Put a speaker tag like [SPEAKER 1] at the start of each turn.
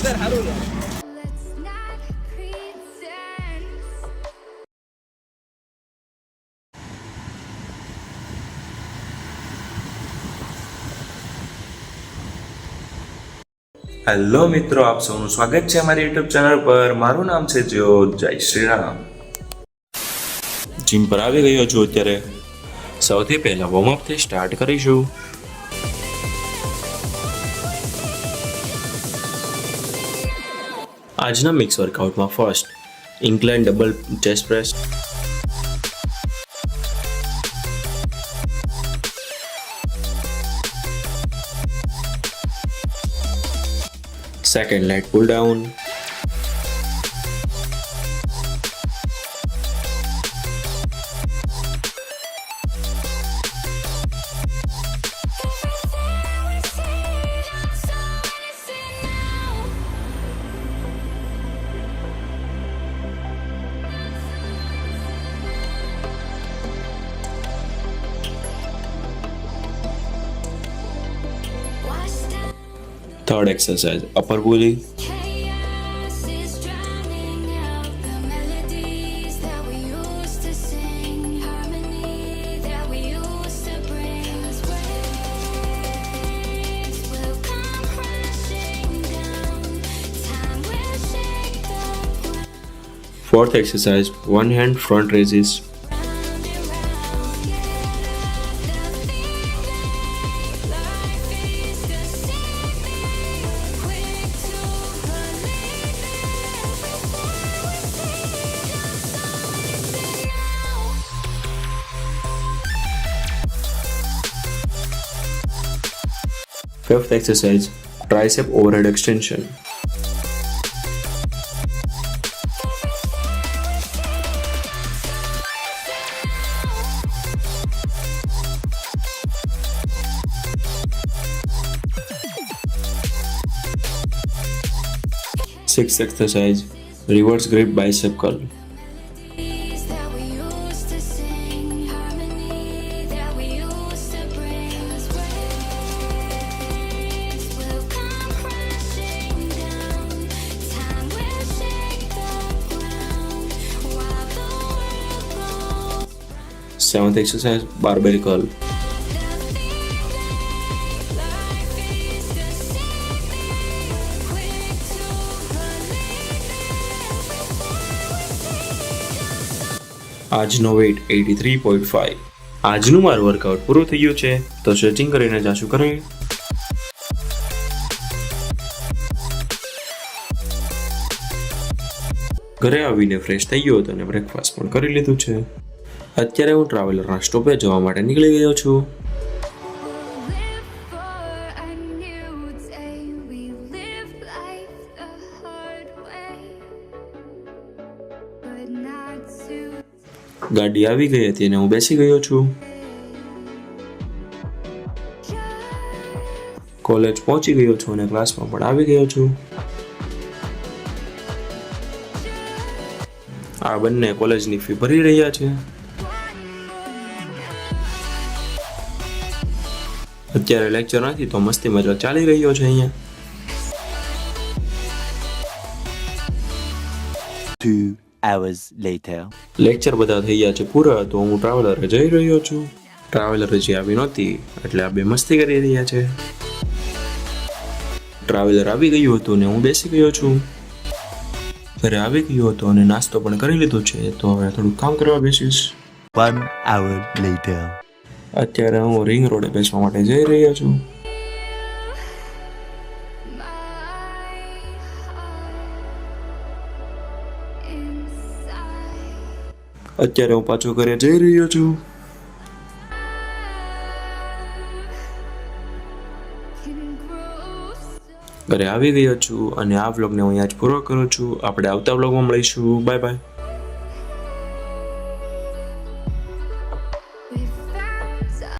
[SPEAKER 1] Hello મિત્રો, આપ સૌનું સ્વાગત છે અમારી યુટ્યુબ ચેનલ પર. મારું નામ છે જ્યોત. જય શ્રી રામ. જીમ પર આવી ગયો છું અત્યારે. સૌથી પહેલા વોર્મઅપ થી સ્ટાર્ટ કરીશું. આજના મિક્સ વર્કઆઉટમાં first incline double chest press, second lat pull down, third exercise upper pulley, fourth exercise one hand front raises, fifth exercise tricep overhead extension, sixth exercise reverse grip bicep curl, seventh exercise barbell curl, આજનો weight 83.5. આજનું મારું workout પૂરું થઈ ગયું છે, તો stretching કરીને જાશું કરે. ઘરે આવીને ફ્રેશ થઈ ગયો હતો અને બ્રેકફાસ્ટ પણ કરી લીધું છે. અત્યારે હું ટ્રાવેલરના સ્ટોપે જવા માટે નીકળી ગયો છું. ગાડી આવી ગઈ હતી અને હું બેસી ગયો છું. કોલેજ પહોંચી ગયો છું અને ક્લાસમાં પણ આવી ગયો છું. આ બંને કોલેજની ફી ભરી રહ્યા છે. અત્યારે લેક્ચર નથી તો મસ્તી મજાક ચાલી રહ્યો છે અહીંયા.
[SPEAKER 2] 2 hours later.
[SPEAKER 1] લેક્ચર બધા થઈ ગયા છે પૂરા, તો હું ટ્રાવેલરે જઈ રહ્યો છું. ટ્રાવેલર હજી આવી નહોતી એટલે આ બે મસ્તી કરી રહ્યા છે. ટ્રાવેલર આવી ગયું હતું ને હું બેસી ગયો છું. ઘરે આવી ગયો હતો અને નાસ્તો પણ કરી લીધો છે, તો હવે થોડું કામ કરવા બેસીશ.
[SPEAKER 2] 1 hour later.
[SPEAKER 1] અત્યારે હું રિંગ રોડે બેસવા માટે જઈ રહ્યો છું. અત્યારે હું પાછો ઘરે જઈ રહ્યો છું. ઘરે આવી ગયો છું અને આ વ્લોગને હું અહીંયા જ પૂરો કરું છું. આપણે આવતા વ્લોગમાં મળીશું. Bye bye.